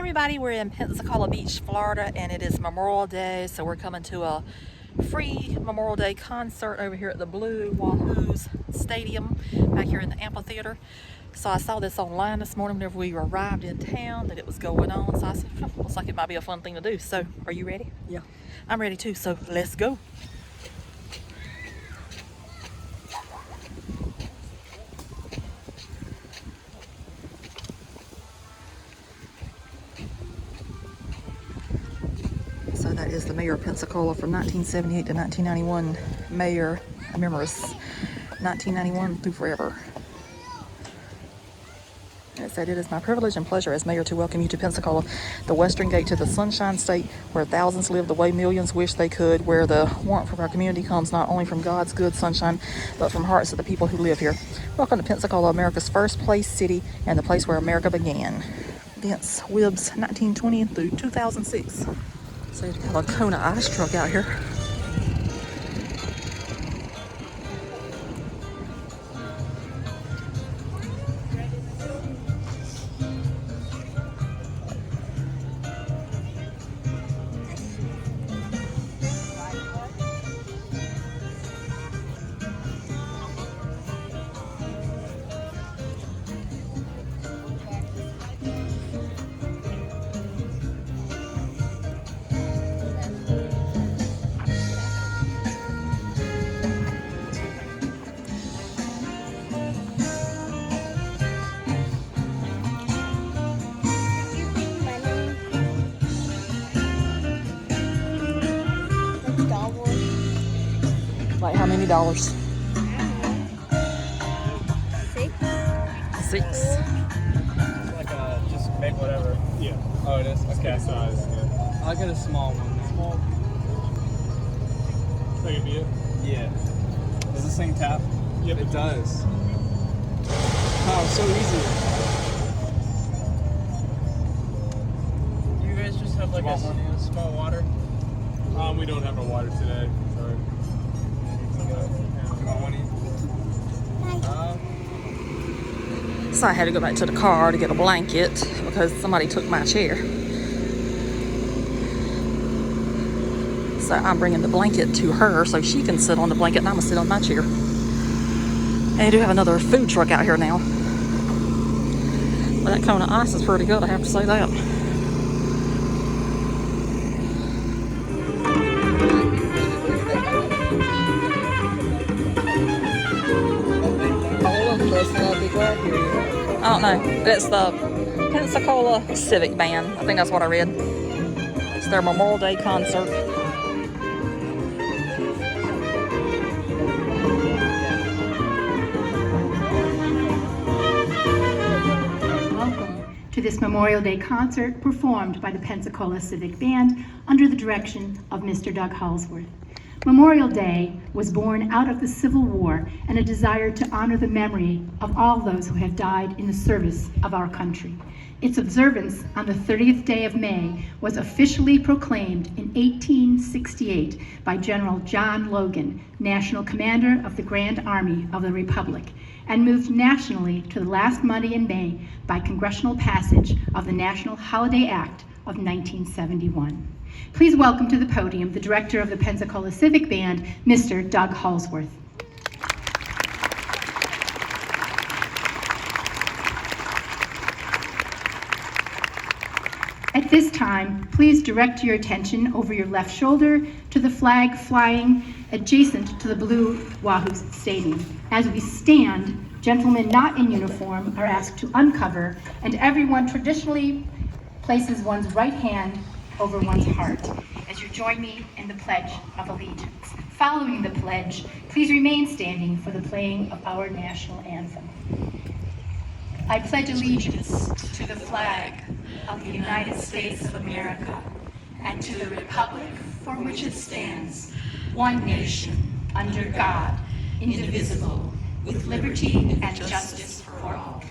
everybody, we're in Pensacola Beach, Florida, and it is Memorial Day, so we're coming to a free Memorial Day concert over here at the Blue Wahoo's Stadium back here in the amphitheater. So I saw this online this morning whenever we arrived in town that it was going on, so I said, looks like it might be a fun thing to do. So are you ready? Yeah. I'm ready too, so let's go. So that is the mayor of Pensacola from 1978 to 1991. Mayor, I remember it's 1991 through forever. It said, "It is my privilege and pleasure as mayor to welcome you to Pensacola, the western gate to the Sunshine State, where thousands live the way millions wish they could, where the warmth of our community comes not only from God's good sunshine, but from hearts of the people who live here. Welcome to Pensacola, America's first place city and the place where America began. Vince Wibbs, 1920 through 2006. So you have a Kona ice truck out here. Like how many dollars? Six. Like just make whatever. Yeah. Oh, it is? Okay. Size. Yeah. I'll get a small one. Small. So you be it? Yeah. Does this thing tap? Yep, it does. Oh, so easy. You guys just have like a small water? We don't have a water today. Sorry. You want one? So I had to go back to the car to get a blanket because somebody took my chair. So I'm bringing the blanket to her so she can sit on the blanket and I'm gonna sit on my chair. And they do have another food truck out here now. But that Kona ice is pretty good, I have to say that. I don't know. It's the Pensacola Civic Band. I think that's what I read. It's their Memorial Day concert. Welcome to this Memorial Day concert performed by the Pensacola Civic Band under the direction of Mr. Doug Halsworth. Memorial Day was born out of the Civil War and a desire to honor the memory of all those who have died in the service of our country. Its observance on the 30th day of May was officially proclaimed in 1868 by General John Logan, National Commander of the Grand Army of the Republic, and moved nationally to the last Monday in May by congressional passage of the National Holiday Act of 1971. Please welcome to the podium the director of the Pensacola Civic Band, Mr. Doug Halsworth. At this time, please direct your attention over your left shoulder to the flag flying adjacent to the Blue Wahoo's Stadium. As we stand, gentlemen not in uniform are asked to uncover, and everyone traditionally places one's right hand over one's heart as you join me in the Pledge of Allegiance. Following the pledge, please remain standing for the playing of our national anthem. I pledge allegiance to the flag of the United States of America and to the republic for which it stands, one nation, under God, indivisible, with liberty and justice for all.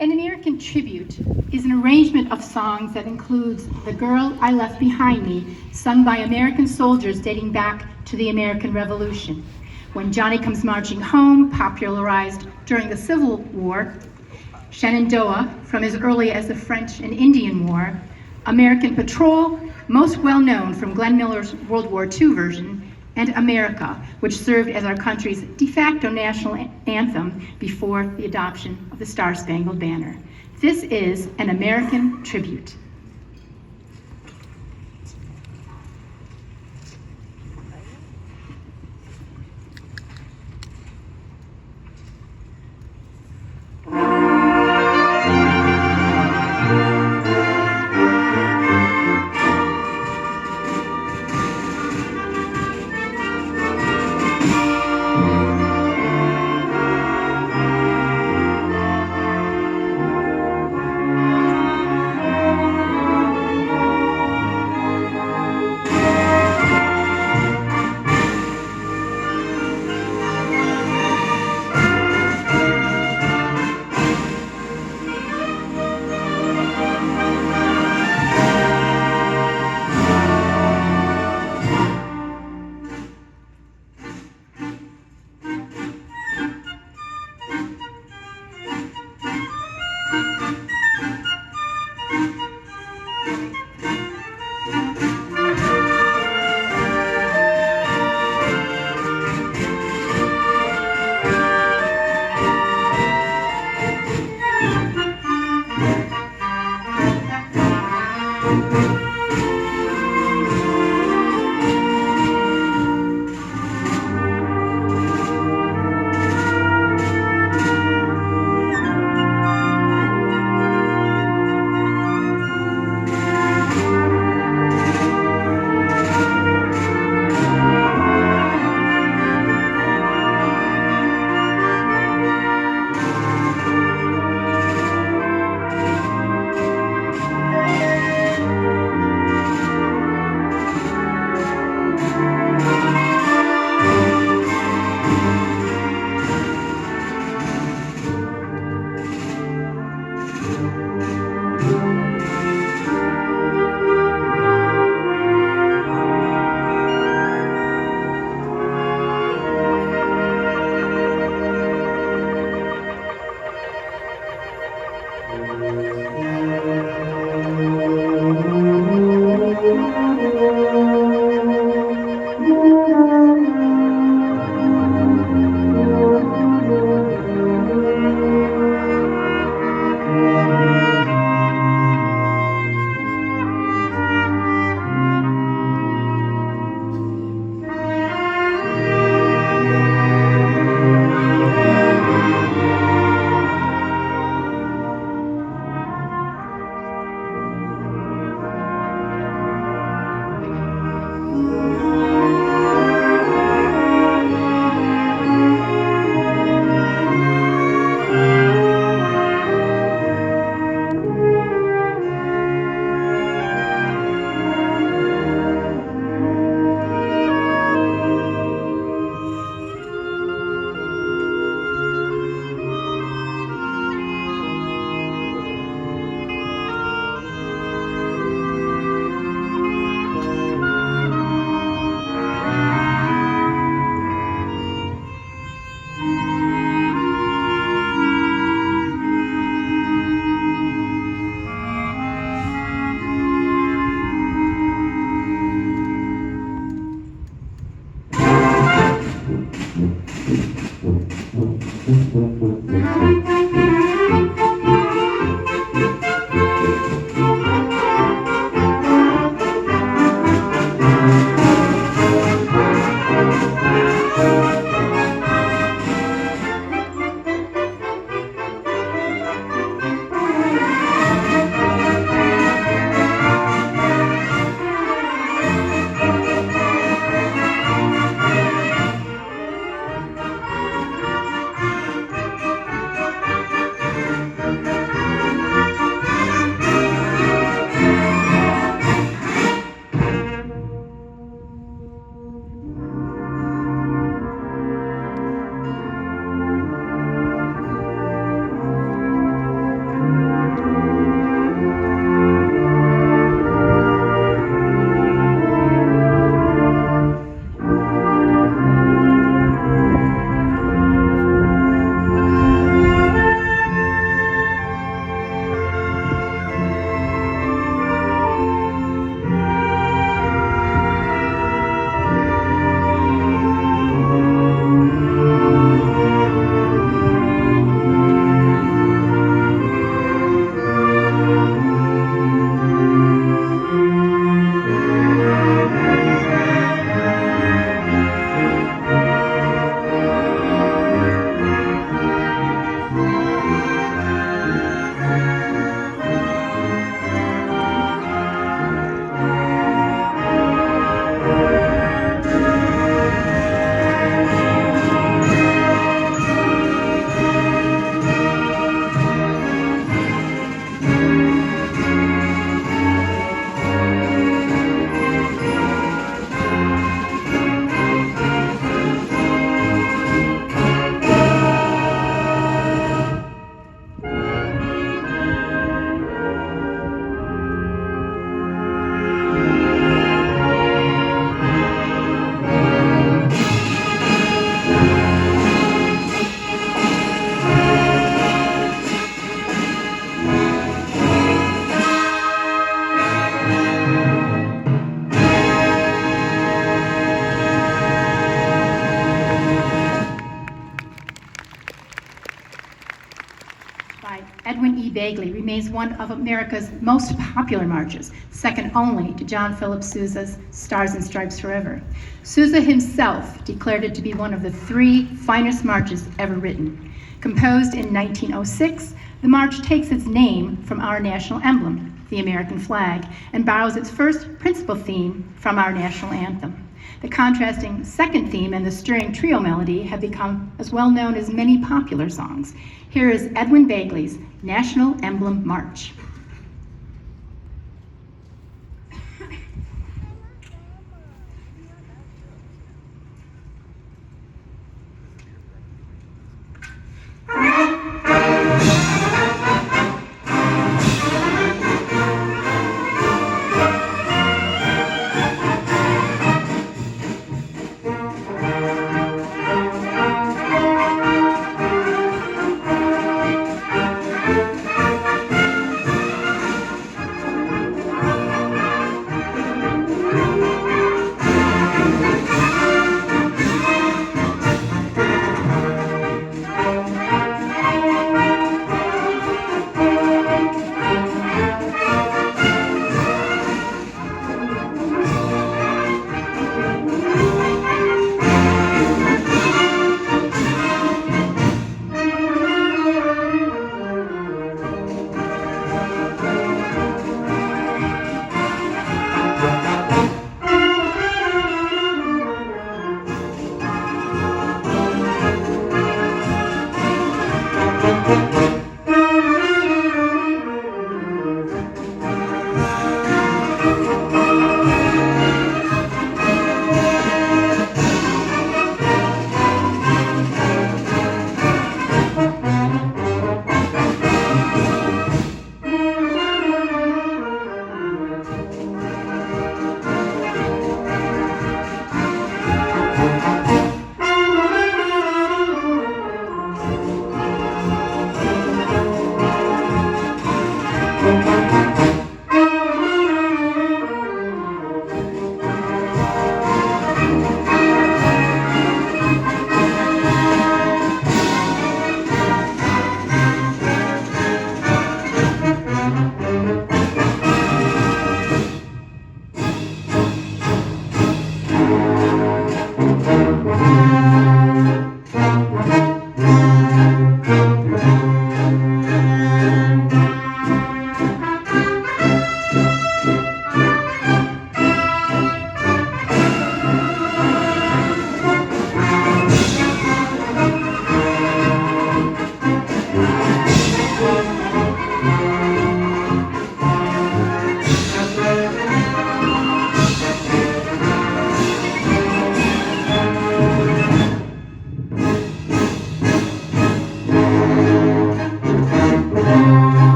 An American tribute is an arrangement of songs that includes The Girl I Left Behind Me, sung by American soldiers dating back to the American Revolution. When Johnny Comes Marching Home, popularized during the Civil War, Shenandoah, from as early as the French and Indian War, American Patrol, most well known from Glenn Miller's World War II version, and America, which served as our country's de facto national anthem before the adoption of the Star-Spangled Banner. This is an American tribute. by Edwin E. Bagley remains one of America's most popular marches, second only to John Philip Sousa's Stars and Stripes Forever. Sousa himself declared it to be one of the 3 finest marches ever written. Composed in 1906, the march takes its name from our national emblem, the American flag, and borrows its first principal theme from our national anthem. The contrasting second theme and the stirring trio melody have become as well known as many popular songs. Here is Edwin Bagley's National Emblem March.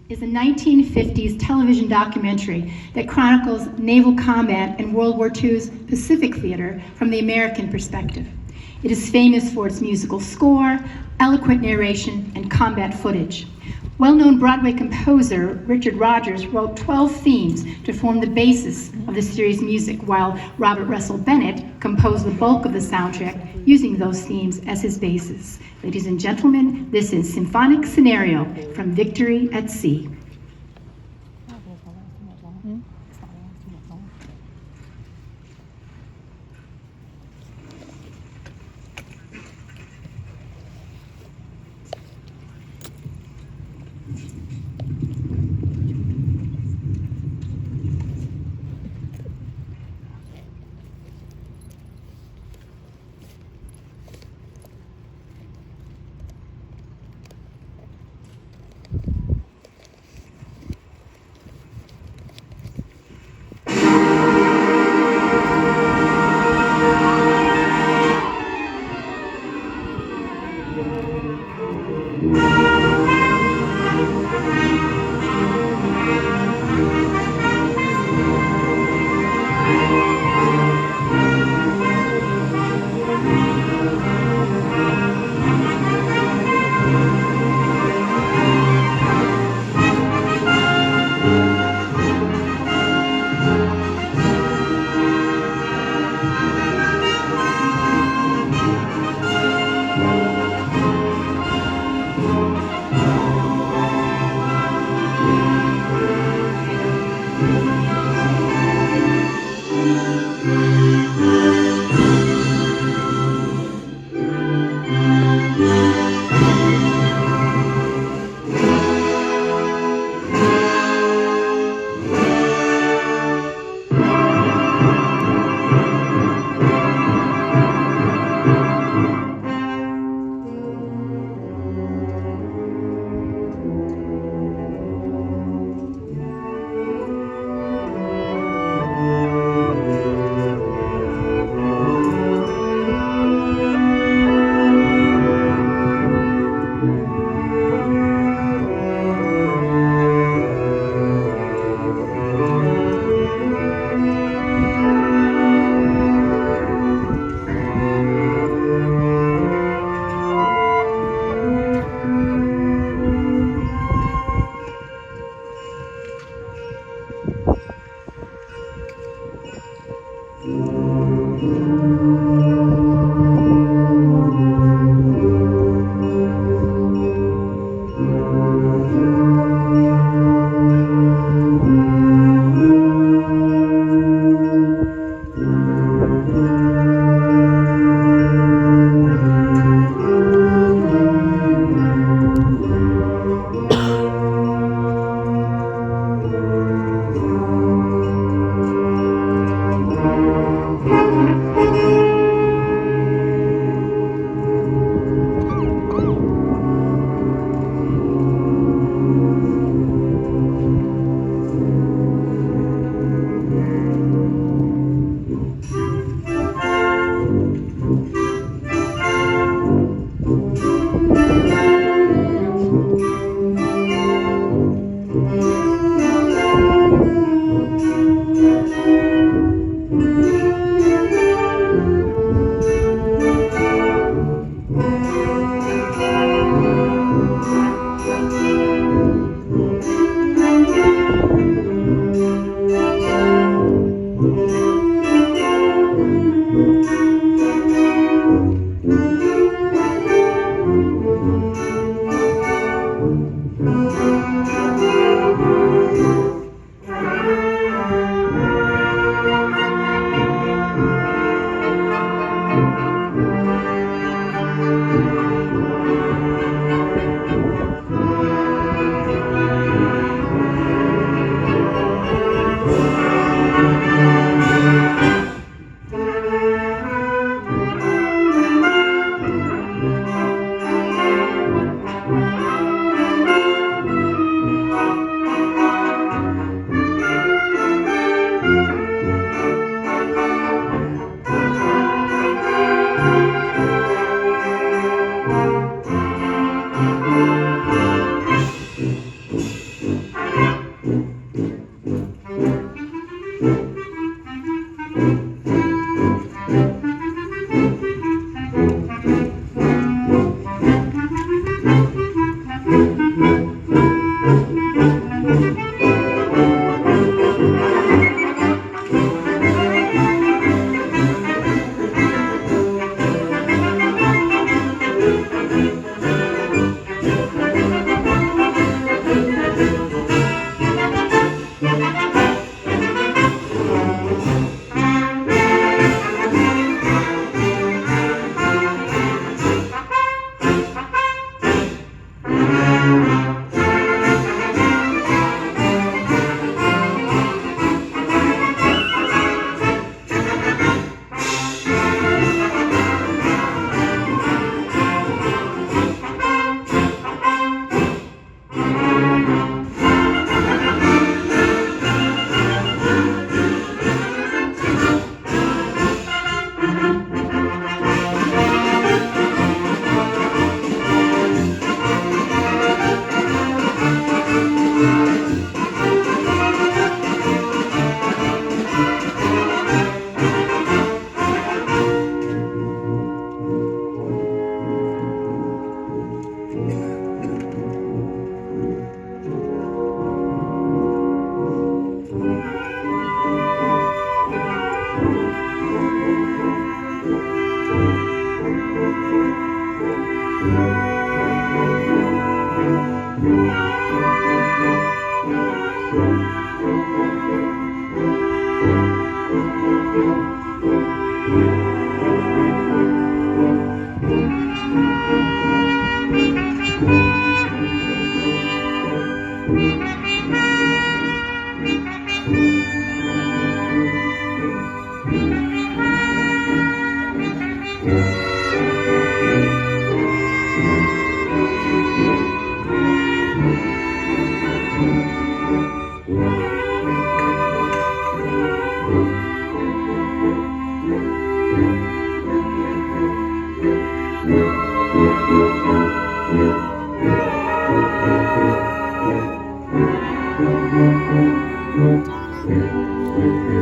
Is a 1950s television documentary that chronicles naval combat in World War II's Pacific theater from the American perspective. It is famous for its musical score, eloquent narration, and combat footage. Well-known Broadway composer Richard Rodgers wrote 12 themes to form the basis of the series' music, while Robert Russell Bennett composed the bulk of the soundtrack using those themes as his basis. Ladies and gentlemen, this is Symphonic Scenario from Victory at Sea.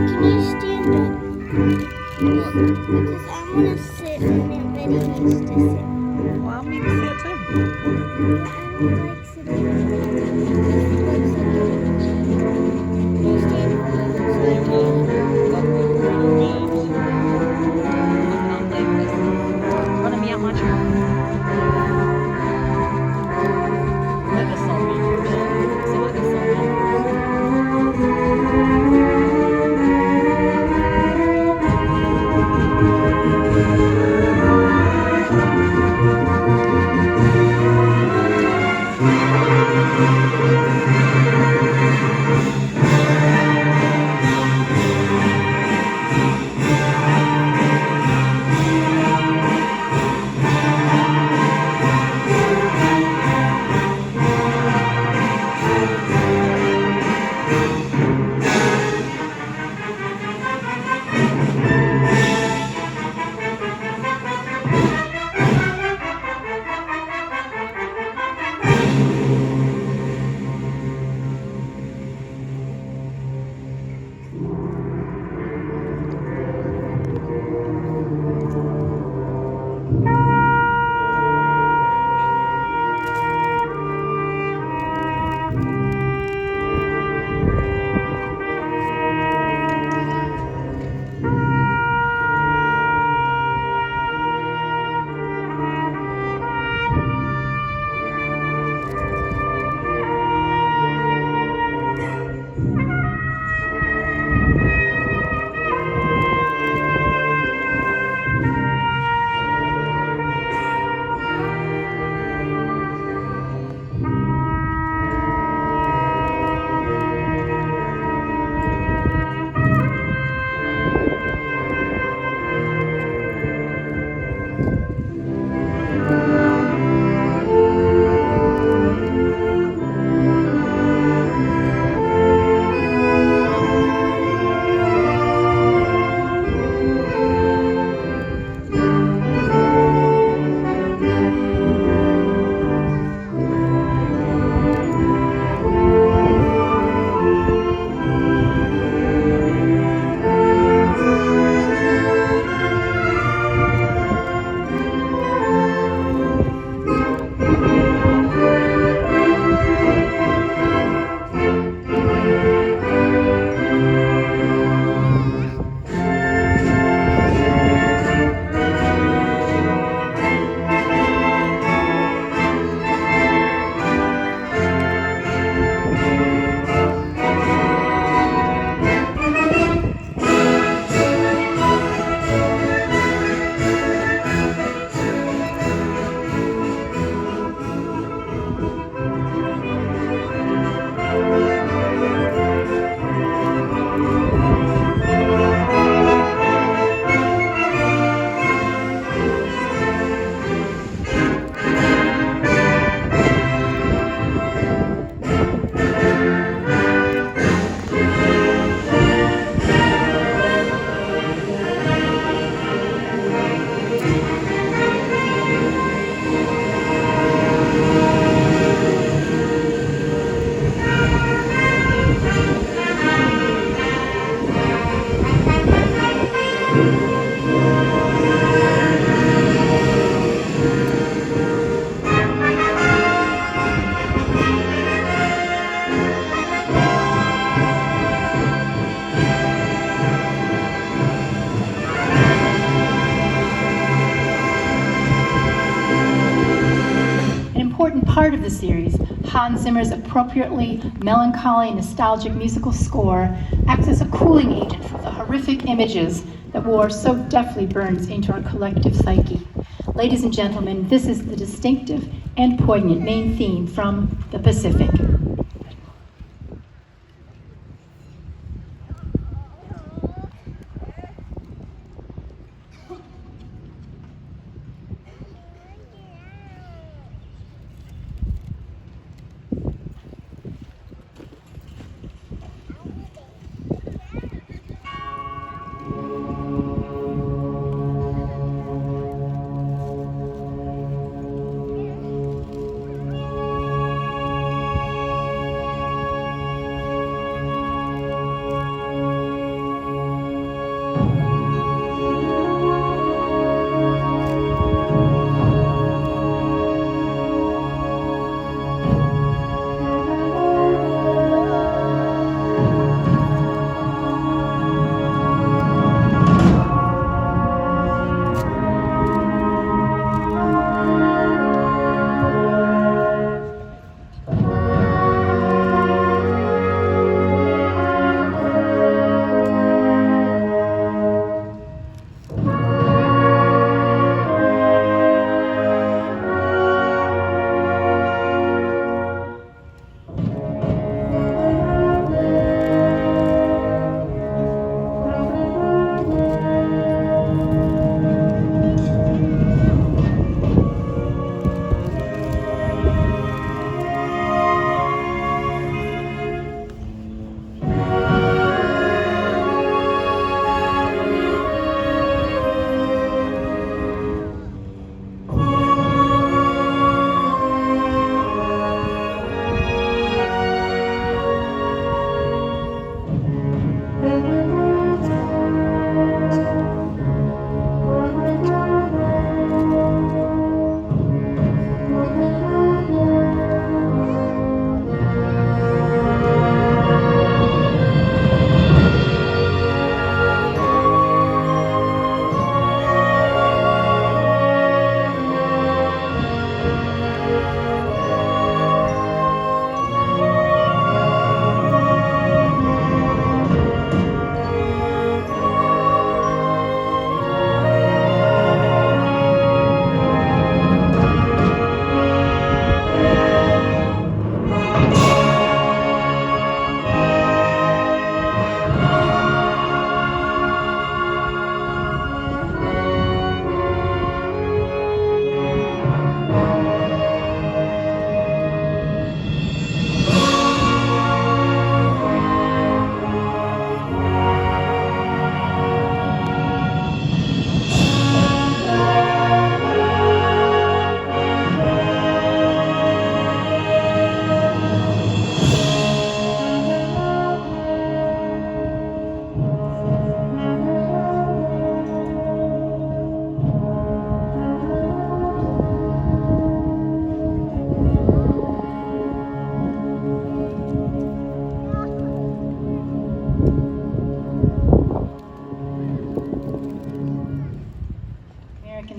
Can you stand up? Because I want to sit and then Betty needs to sit. Well, I need to sit too. I don't like sitting on the Can you stand up so I Running me out my chair. Let this song be yours. So let this song be yours. important part of the series, Hans Zimmer's appropriately melancholy, nostalgic musical score acts as a cooling agent for the horrific images that war so deftly burns into our collective psyche. Ladies and gentlemen, this is the distinctive and poignant main theme from the Pacific.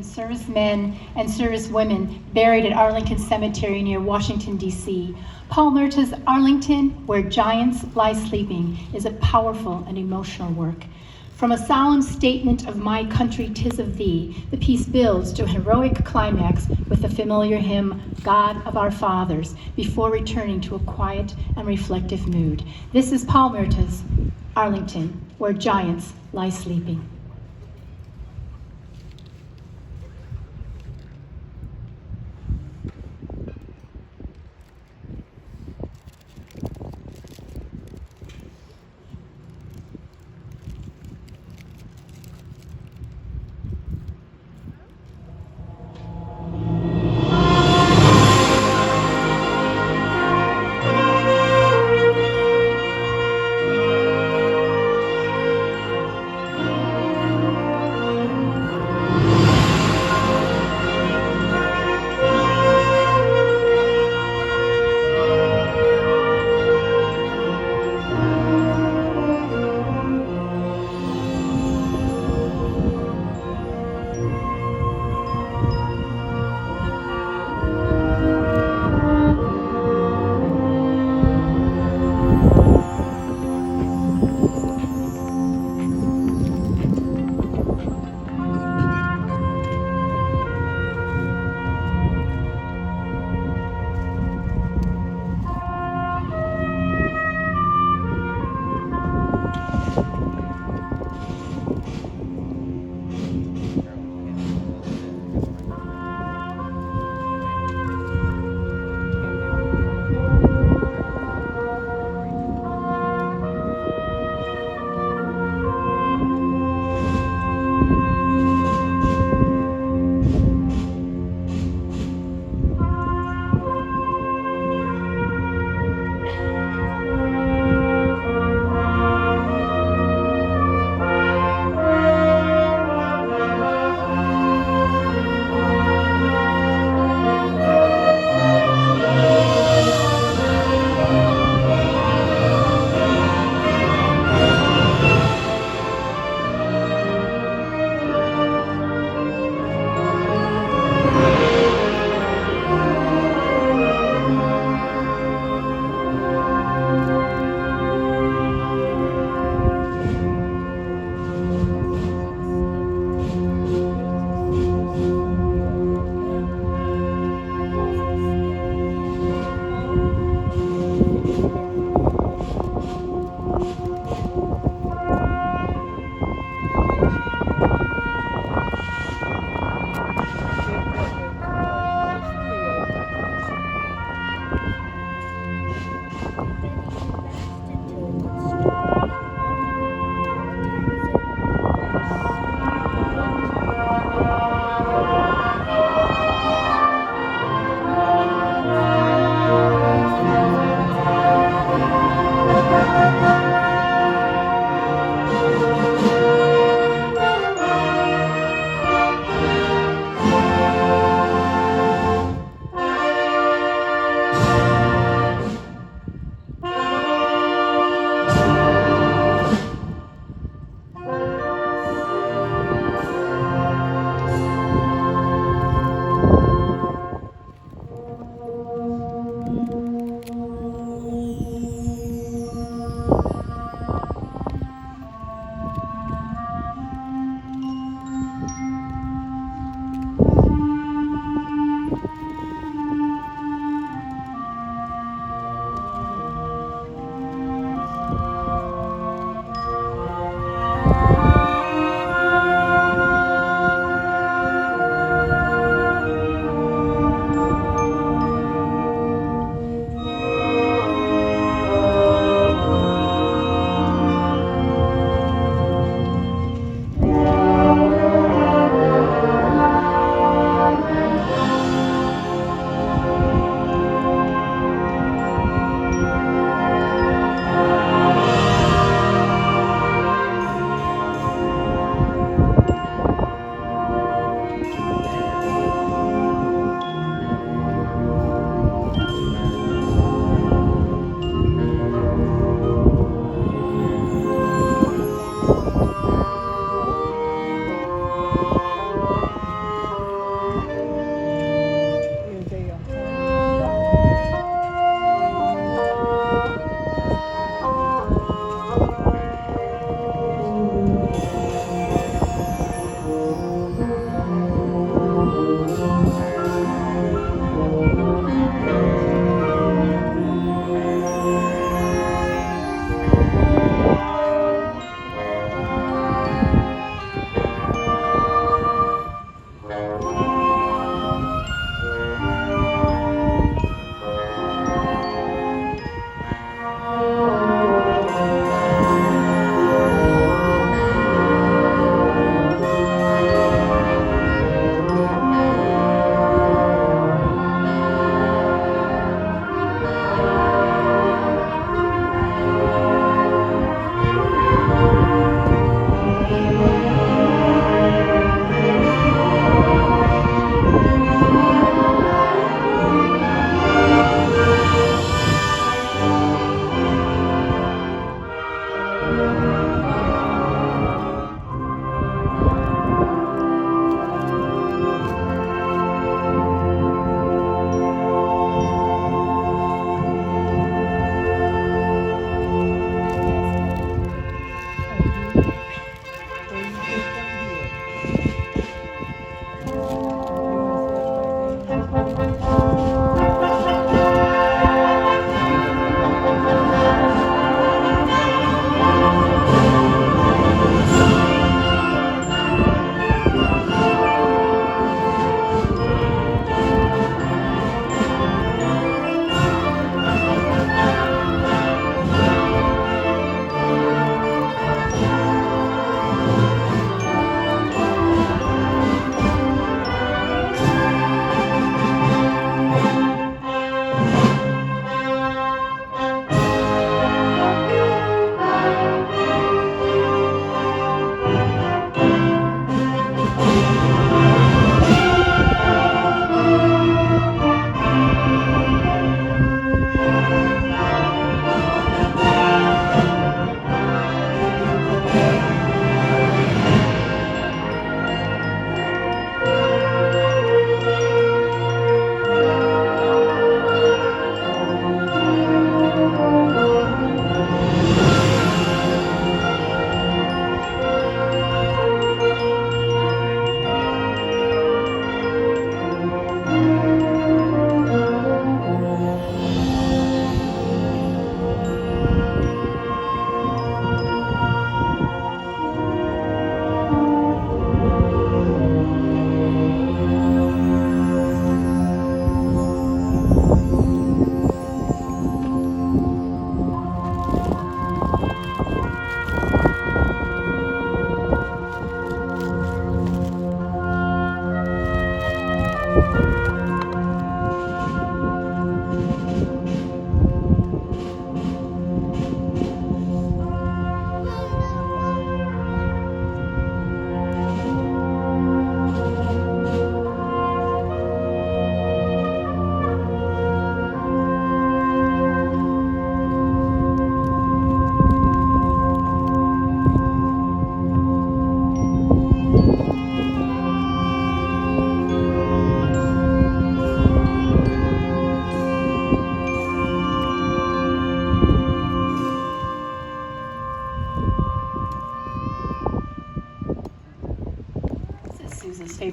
Servicemen and servicewomen buried at Arlington Cemetery near Washington, D.C. Paul Murtaugh's Arlington, Where Giants Lie Sleeping, is a powerful and emotional work. From a solemn statement of my country, 'tis of thee, the piece builds to a heroic climax with the familiar hymn, God of Our Fathers, before returning to a quiet and reflective mood. This is Paul Murtaugh's Arlington, Where Giants Lie Sleeping.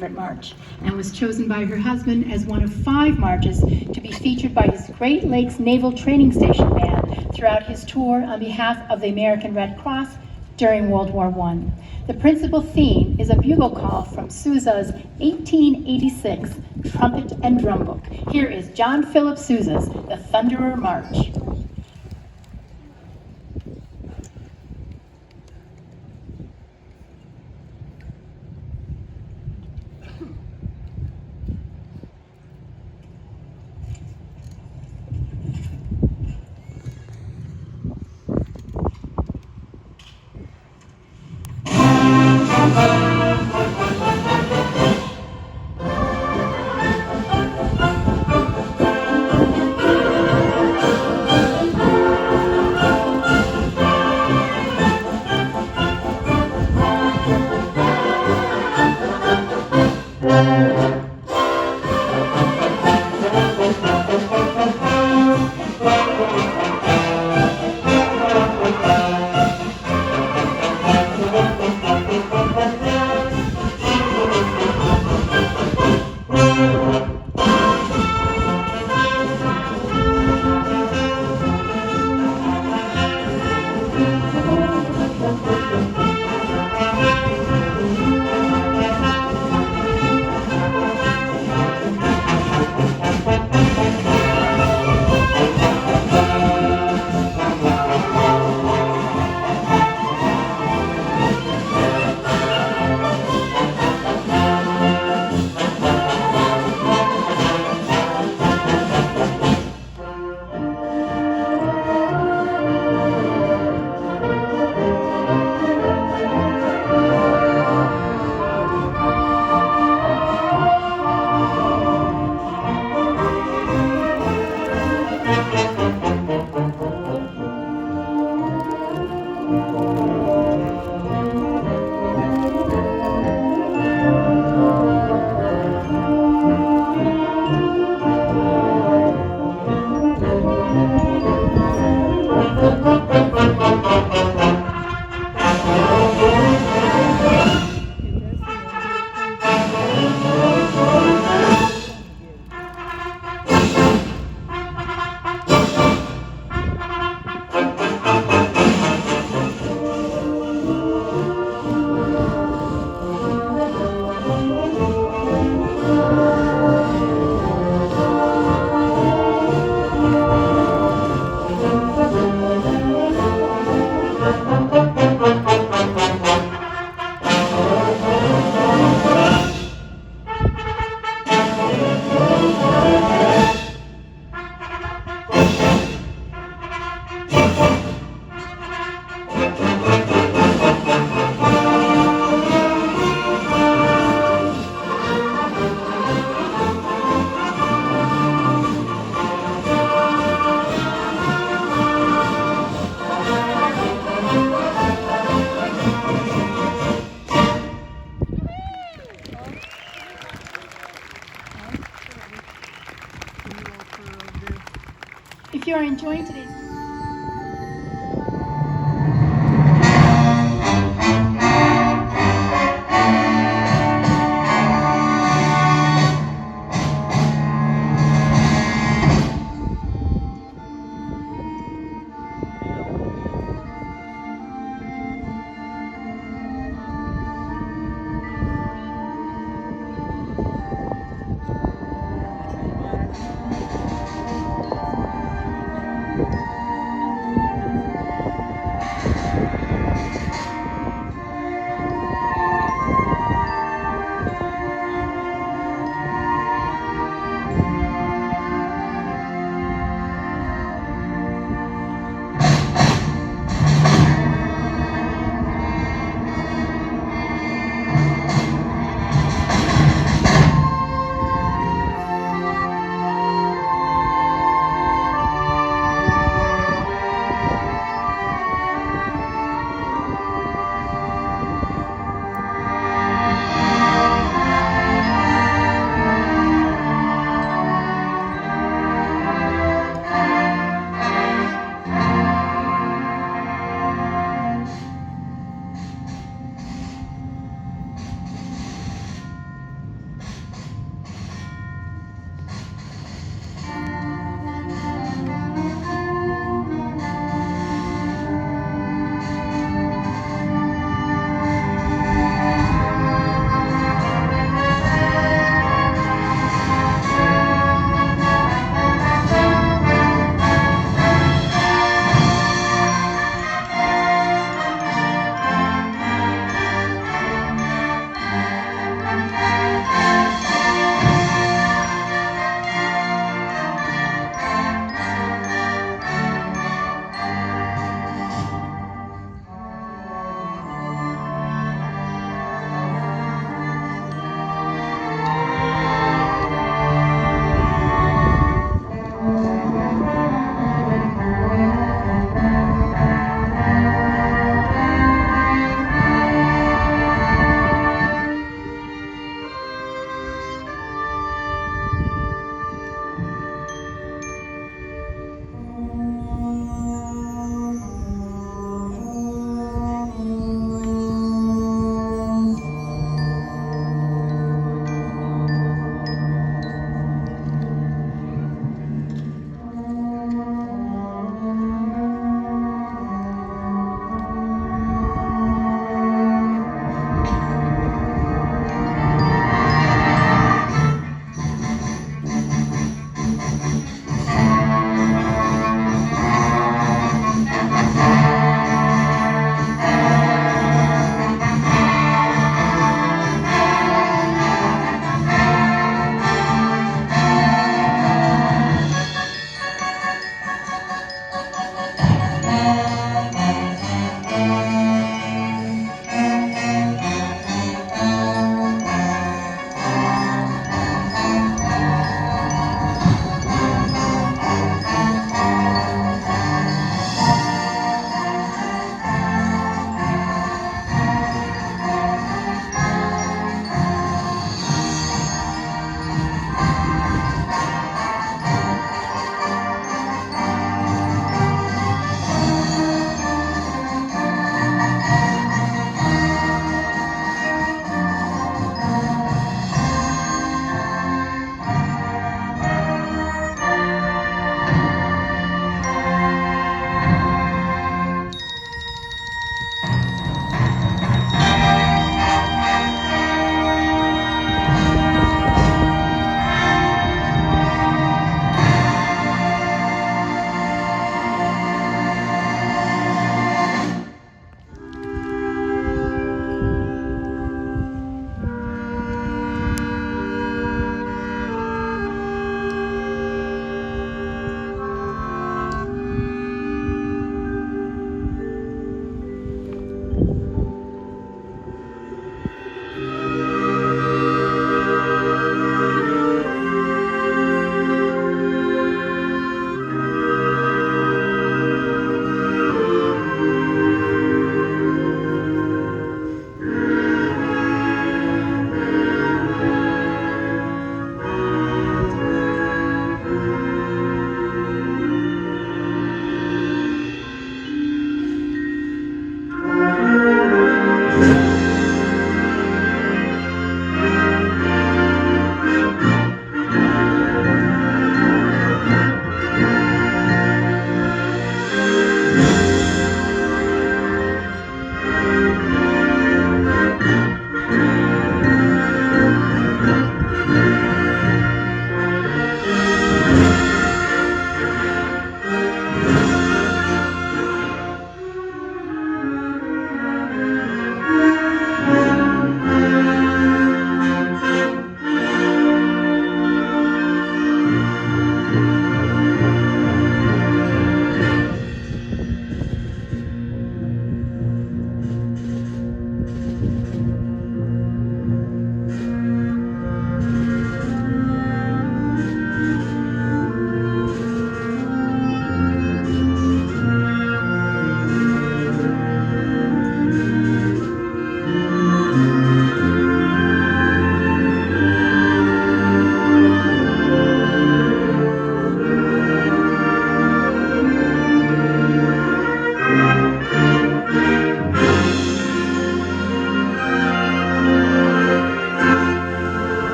favorite march and was chosen by her husband as one of 5 marches to be featured by his Great Lakes Naval Training Station band throughout his tour on behalf of the American Red Cross during World War I. The principal theme is a bugle call from Sousa's 1886 trumpet and drum book. Here is John Philip Sousa's The Thunderer March. If you are enjoying today's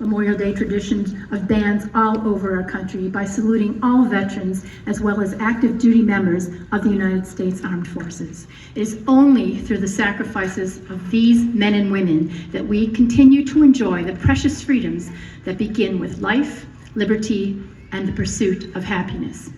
Memorial Day traditions of bands all over our country by saluting all veterans as well as active duty members of the United States Armed Forces. It is only through the sacrifices of these men and women that we continue to enjoy the precious freedoms that begin with life, liberty, and the pursuit of happiness.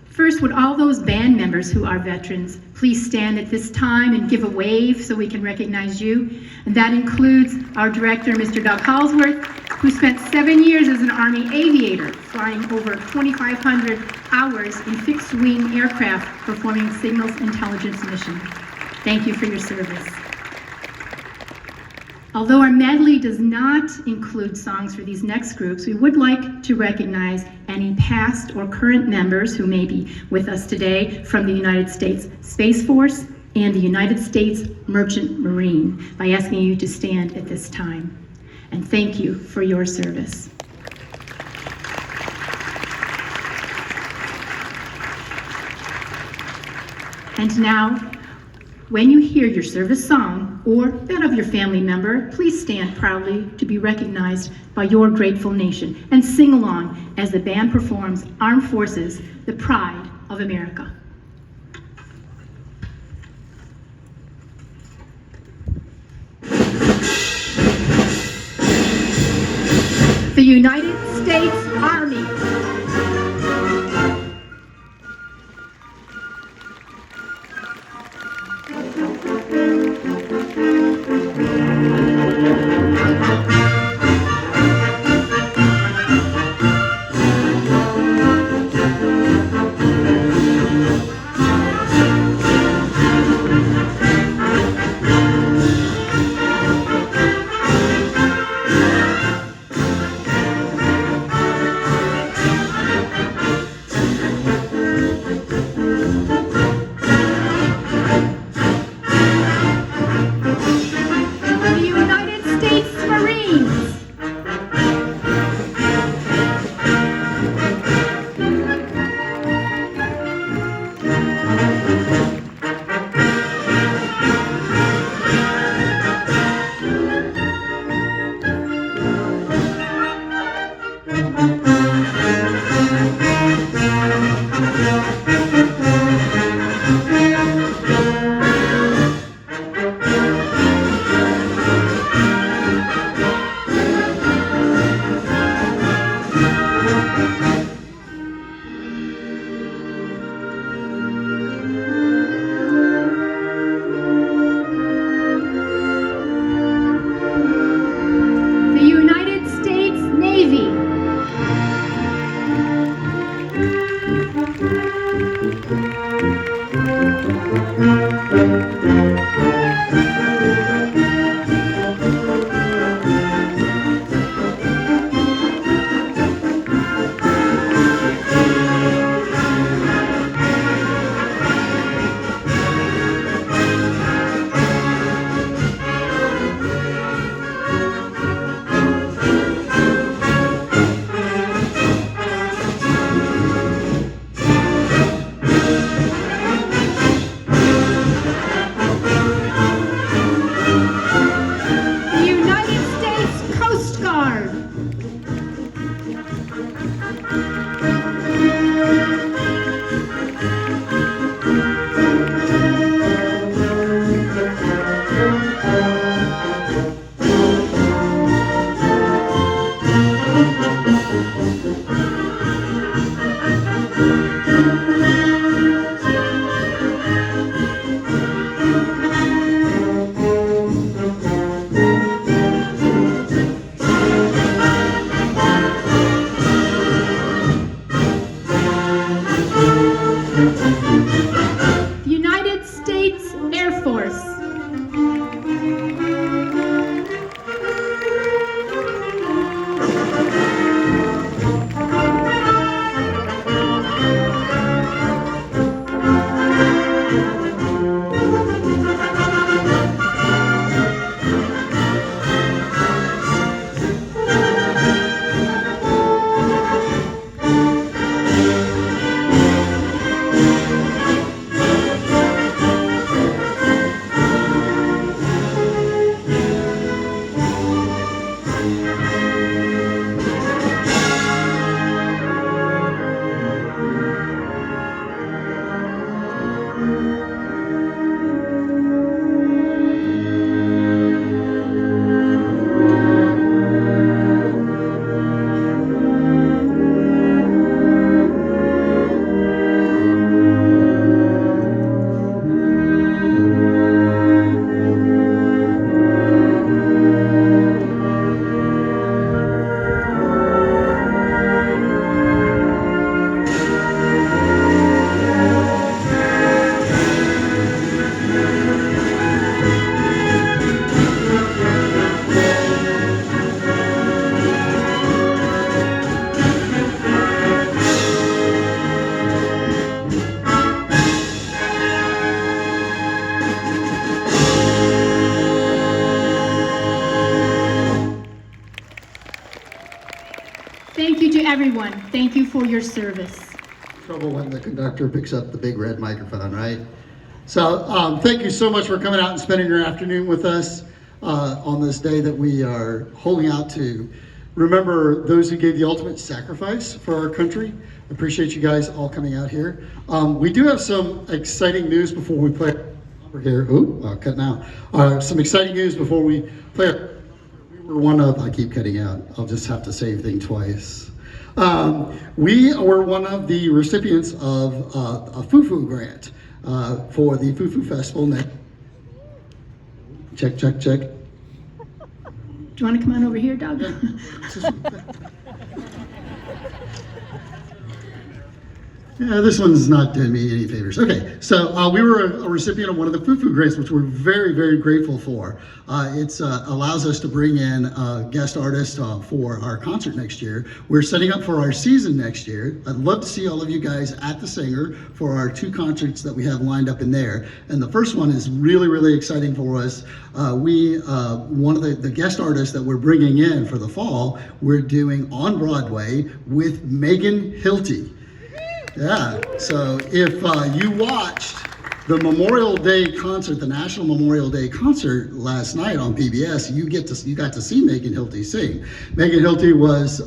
First, would all those band members who are veterans please stand at this time and give a wave so we can recognize you? And that includes our director, Mr. Doug Halsworth, who spent 7 years as an Army aviator, flying over 2,500 hours in fixed-wing aircraft performing signals intelligence missions. Thank you for your service. Although our medley does not include songs for these next groups, we would like to recognize any past or current members who may be with us today from the United States Space Force and the United States Merchant Marine by asking you to stand at this time. And thank you for your service. And now, when you hear your service song or that of your family member, please stand proudly to be recognized by your grateful nation and sing along as the band performs Armed Forces, the Pride of America. The United States Army. everyone, thank you for your service. Trouble when the conductor picks up the big red microphone, right? So thank you so much for coming out and spending your afternoon with us on this day that we are holding out to remember those who gave the ultimate sacrifice for our country. Appreciate you guys all coming out here. We do have some exciting news before we play here. Ooh, cutting out. Some exciting news before we play. We were one of, I keep cutting out. I'll just have to say everything twice. We were one of the recipients of a Fufu grant for the Fufu Festival. Check, check, check. Do you want to come on over here, Doug? Yeah, this one's not doing me any favors. Okay, so we were a recipient of one of the Fufu grants, which we're very, very grateful for. It allows us to bring in guest artists for our concert next year. We're setting up for our season next year. I'd love to see all of you guys at the Singer for our 2 concerts that we have lined up in there. And the first one is really, really exciting for us. One of the guest artists that we're bringing in for the fall, we're doing on Broadway with Megan Hilty. Yeah, so if you watched the Memorial Day concert, the National Memorial Day concert last night on PBS, you got to see Megan Hilty sing. Megan Hilty was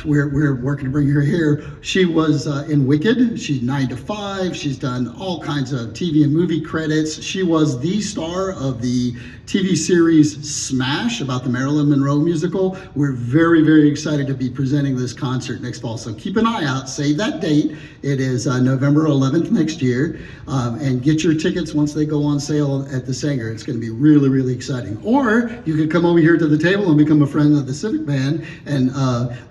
we're working to bring her here. She was in Wicked. She's 9 to 5. She's done all kinds of TV and movie credits. She was the star of the TV series Smash about the Marilyn Monroe musical. We're very, very excited to be presenting this concert next fall. So keep an eye out, save that date. It is November 11th next year. And get your tickets once they go on sale at the Sanger. It's going to be really, really exciting. Or you could come over here to the table and become a friend of the Civic Band, and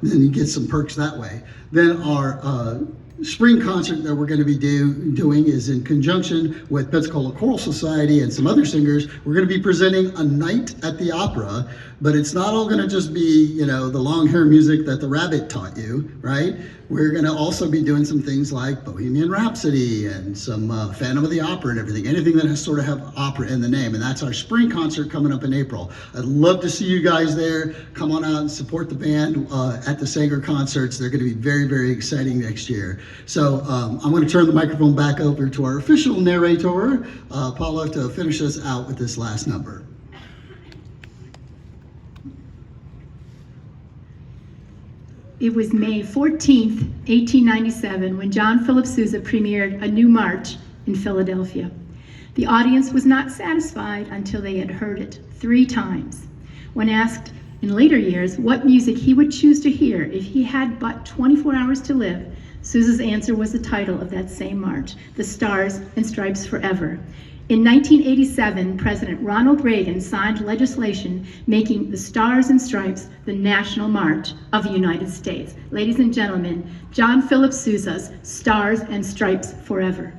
then you get some perks that way. Then our spring concert that we're going to be doing is in conjunction with Pensacola Choral Society and some other singers. We're going to be presenting A Night at the Opera, but it's not all going to just be, the long hair music that the rabbit taught you, right? We're going to also be doing some things like Bohemian Rhapsody and some Phantom of the Opera and everything, anything that has sort of have opera in the name. And that's our spring concert coming up in April. I'd love to see you guys there. Come on out and support the band at the Sanger concerts. They're going to be very, very exciting next year. So I'm going to turn the microphone back over to our official narrator, Paula, to finish us out with this last number. It was May 14th, 1897, when John Philip Sousa premiered A New March in Philadelphia. The audience was not satisfied until they had heard it 3 times. When asked in later years what music he would choose to hear if he had but 24 hours to live, Sousa's answer was the title of that same march, The Stars and Stripes Forever. In 1987, President Ronald Reagan signed legislation making the Stars and Stripes the national march of the United States. Ladies and gentlemen, John Philip Sousa's Stars and Stripes Forever.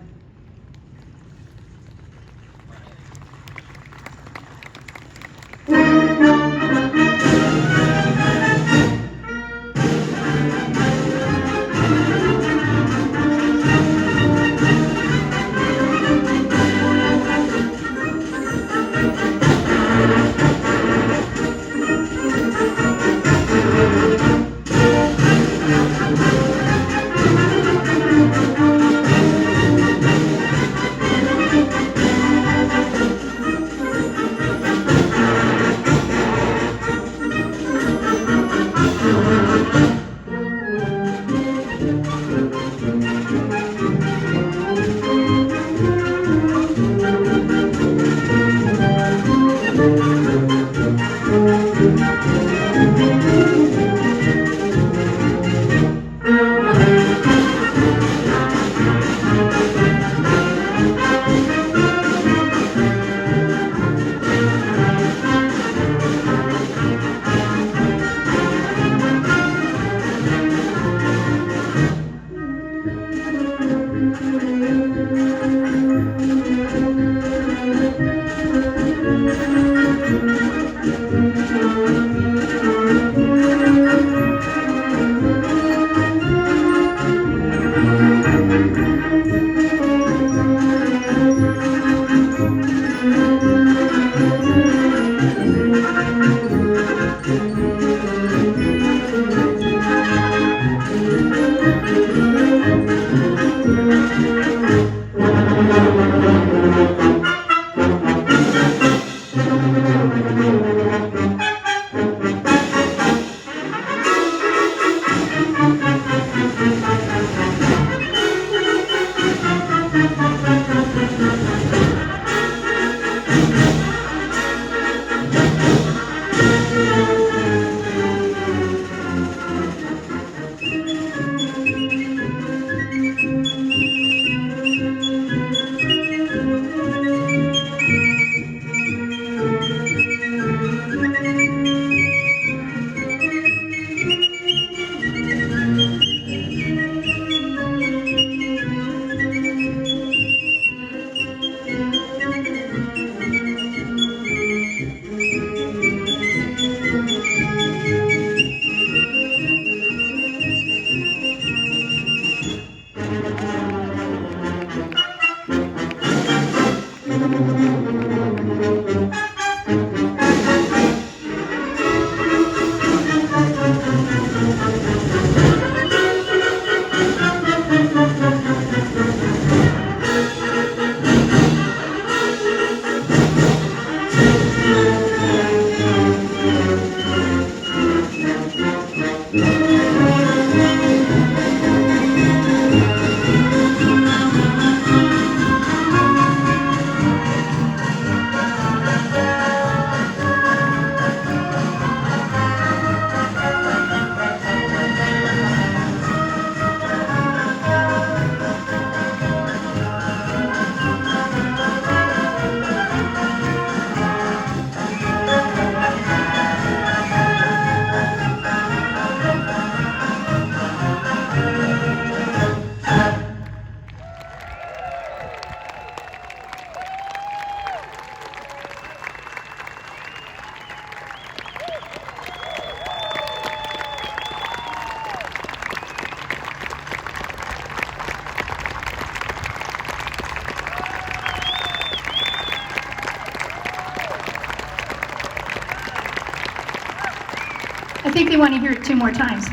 I think they want to hear it 2 more times.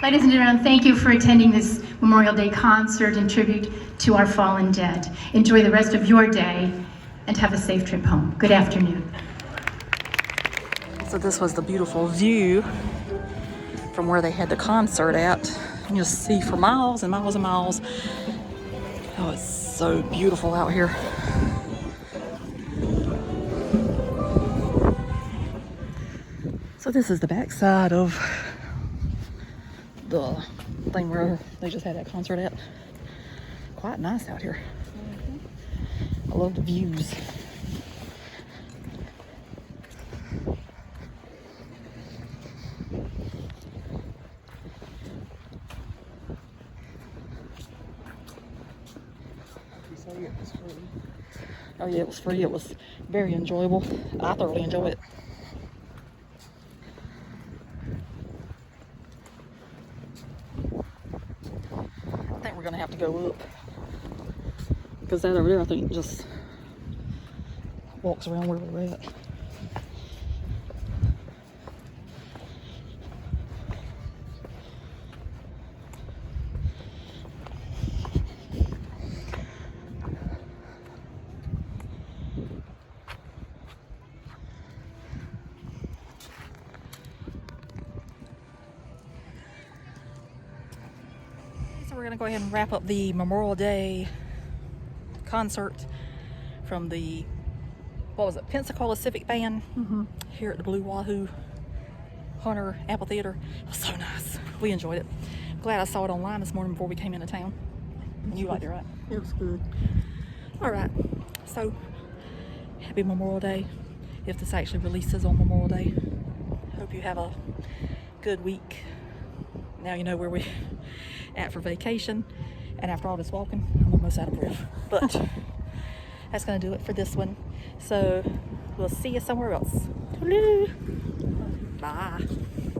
Ladies and gentlemen, thank you for attending this Memorial Day concert in tribute to our fallen dead. Enjoy the rest of your day and have a safe trip home. Good afternoon. So this was the beautiful view from where they had the concert at. You just see for miles and miles and miles. Oh, it's so beautiful out here. So this is the backside of the thing where they just had that concert at. Quite nice out here. I love the views. Oh yeah, it was free. It was very enjoyable. I thoroughly enjoyed it. I think we're gonna have to go up because that over there, I think, just walks around where we're at. So we're gonna go ahead and wrap up the Memorial Day concert from the, what was it, Pensacola Civic Band here at the Blue Wahoo Hunter Amphitheater. It was so nice. We enjoyed it. Glad I saw it online this morning before we came into town. You liked it, right? It was good. All right. So, happy Memorial Day. If this actually releases on Memorial Day. Hope you have a good week. Now you know where we're at for vacation. And after all this walking, I'm almost out of breath. But that's going to do it for this one. So we'll see you somewhere else. Bye.